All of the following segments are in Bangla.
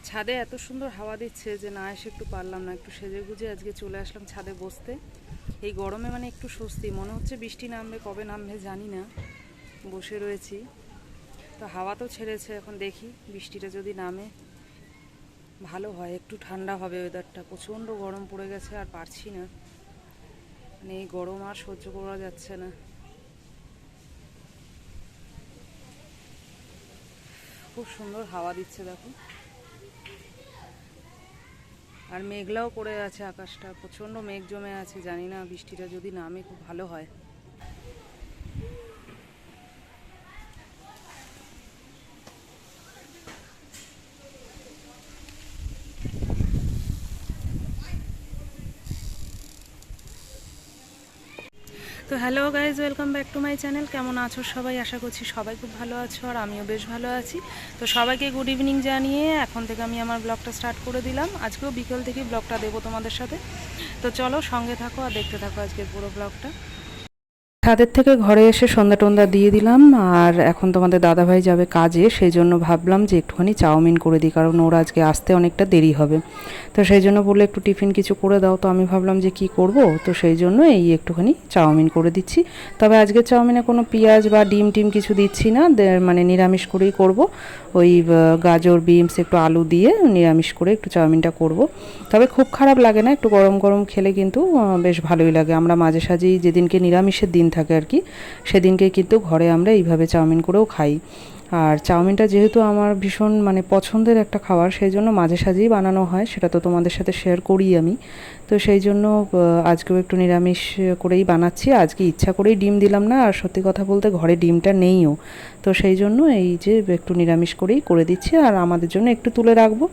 ছাদে এত সুন্দর হাওয়া দিচ্ছে যে না এসে একটু পারলাম না, একটু সেজে গুজে আজকে চলে আসলাম ছাদে বসতে। এই গরমে মানে একটু স্বস্তি, মনে হচ্ছে বৃষ্টি নামবে, কবে নামবে জানি না। বসে রয়েছি, তো হাওয়া তো ছেড়েছে, এখন দেখি বৃষ্টিটা যদি নামে ভালো হয়, একটু ঠান্ডা হবে ওয়েদারটা। প্রচণ্ড গরম পড়ে গেছে, আর পারছি না, মানে এই গরম আর সহ্য করা যাচ্ছে না। খুব সুন্দর হাওয়া দিচ্ছে দেখো, আর মেঘলাও করে আছে আকাশটা, প্রচণ্ড মেঘ জমে আছে। জানি না বৃষ্টিটা যদি নামে খুব ভালো হয়। তো hello guys, welcome back to my channel. কেমন আছো সবাই? আশা করছি সবাই খুব ভালো আছো, আর আমিও বেশ ভালো আছি। তো সবাইকে গুড ইভিনিং জানিয়ে এখন থেকে আমি আমার ব্লগটা স্টার্ট করে দিলাম। আজকেও বিকেল থেকেই ব্লগটা দেবো তোমাদের সাথে। তো চলো সঙ্গে থাকো আর দেখতে থাকো আজকের পুরো ব্লগটা। ছাদের থেকে ঘরে এসে সন্ধ্যা টন্ধা দিয়ে দিলাম, আর এখন তোমাদের দাদাভাই যাবে কাজে, সেই জন্য ভাবলাম যে একটুখানি চাউমিন করে দিই, কারণ ওরা আজকে আসতে অনেকটা দেরি হবে। তো সেই জন্য বললে একটু টিফিন কিছু করে দাও, তো আমি ভাবলাম যে কি করব, তো সেই জন্য এই একটুখানি চাউমিন করে দিচ্ছি। তবে আজকে চাউমিনে কোনো পেঁয়াজ বা ডিম টিম কিছু দিচ্ছি না, মানে নিরামিষ করেই করব। ওই গাজর বিনস একটু আলু দিয়ে নিরামিষ করে একটু চাউমিনটা করব। তবে খুব খারাপ লাগে না, একটু গরম গরম খেলে কিন্তু বেশ ভালোই লাগে। আমরা মাঝে সাঝেই যেদিনকে নিরামিষের দিন থাকে আর কি, সেদিনকে কিন্তু ঘরে আমরা এইভাবে চাউমিন করেও খাই। আর চাউমিনটা যেহেতু আমার ভীষণ মানে পছন্দের একটা খাবার, সেই জন্য মাঝে সাঝেই বানানো হয়, সেটা তো তোমাদের সাথে শেয়ার করি আমি। তো সেই জন্য আজকেও একটু নিরামিষ করেই বানাচ্ছি। আজকে ইচ্ছা করেই ডিম দিলাম না, আর সত্যি কথা বলতে ঘরে ডিমটা নেইও। তো সেই জন্য এই যে একটু নিরামিষ করেই করে দিচ্ছি, আর আমাদের জন্য একটু তুলে রাখবো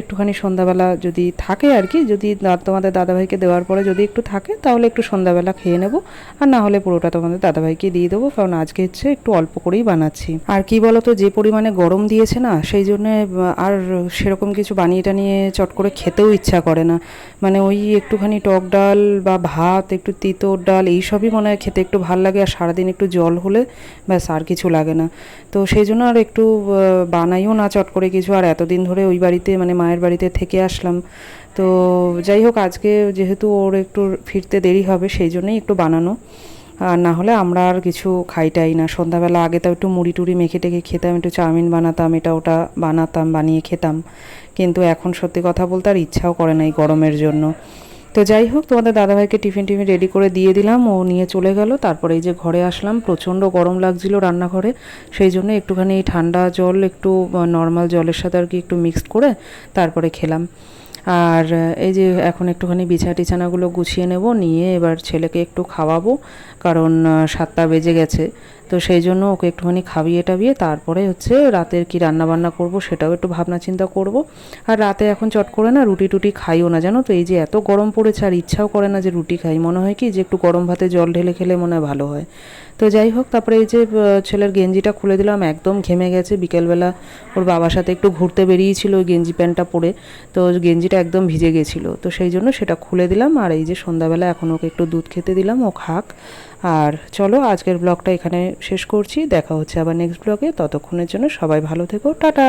একটুখানি সন্ধ্যাবেলা যদি থাকে আর কি। যদি তোমাদের দাদাভাইকে দেওয়ার পরে যদি একটু থাকে, তাহলে একটু সন্ধ্যাবেলা খেয়ে নেব, আর না হলে পুরোটা তোমাদের দাদাভাইকে দিয়ে দেবো, কারণ আজকে হচ্ছে একটু অল্প করেই বানাচ্ছি। আর কি বলো তো, যে পরিমাণে গরম দিয়েছে না, সেই জন্য আর সেরকম কিছু বানিয়ে টানিয়ে চট করে খেতেও ইচ্ছা করে না। মানে ওই একটুখানি টক ডাল বা ভাত, একটু তিতর ডাল, এইসবই মনে হয় খেতে একটু ভাল লাগে। আর সারাদিন একটু জল হলে ব্যাস আর কিছু লাগে না। তো সেই জন্য আর একটু বানাইও না চট করে কিছু। আর এতদিন ধরে ওই বাড়িতে মানে মায়ের বাড়িতে থেকে আসলাম, তো যাই হোক আজকে যেহেতু ওর একটু ফিরতে দেরি হবে, সেই জন্যই একটু বানানো। আর না হলে আমরা আর কিছু খাইটাই না। সন্ধ্যাবেলা আগে তো একটু মুড়ি টুড়ি মেখে টেখে খেতাম, একটু চাউমিন বানাতাম, এটা ওটা বানাতাম, বানিয়ে খেতাম। কিন্তু এখন সত্যি কথা বলতে আর ইচ্ছাও করে না এই গরমের জন্য। তো যাই হোক, তোমাদের দাদাভাইকে টিফিন টিফিন রেডি করে দিয়ে দিলাম, ও নিয়ে চলে গেল। তারপরে এই যে ঘরে আসলাম, প্রচণ্ড গরম লাগছিল রান্নাঘরে, সেই জন্য একটুখানি ঠান্ডা জল একটু নর্মাল জলের সাথে আর কি একটু মিক্সড করে তারপরে খেলাম। আর এই যে এখন একটুখানি বিছানাগুলো গুছিয়ে নেব, নিয়ে এবার ছেলেকে একটু খাওয়াবো, কারণ 7টা বেজে গেছে। তো সেই জন্য ওকে একটুখানি খাইয়ে টাবিয়ে তারপরে হচ্ছে রাতের কি রান্না বান্না করব সেটাও একটু ভাবনা চিন্তা করব। আর রাতে এখন চট করে না রুটি টুটি খাইও না, জানো তো, এই যে এত গরম পড়েছে আর ইচ্ছাও করে না যে রুটি খাই। মনে হয় কি যে একটু গরম ভাতে জল ঢেলে খেলে মনে হয় ভালো হয়। তো যাই হোক, তারপরে এই যে ছেলের গেঞ্জিটা খুলে দিলাম, একদম ঘেমে গেছে। বিকেলবেলা ওর বাবার সাথে একটু ঘুরতে বেরিয়েছিল ওই গেঞ্জি প্যান্টটা পরে, তো গেঞ্জিটা একদম ভিজে গেছিলো, তো সেই জন্য সেটা খুলে দিলাম। আর এই যে সন্ধ্যাবেলা এখন ওকে একটু দুধ খেতে দিলাম, ও খাক। আর চলো আজকের ব্লগটা এখানে শেষ করছি, দেখা হচ্ছে আবার নেক্সট ব্লগে। ততক্ষণের জন্য সবাই ভালো থেকো, টাটা।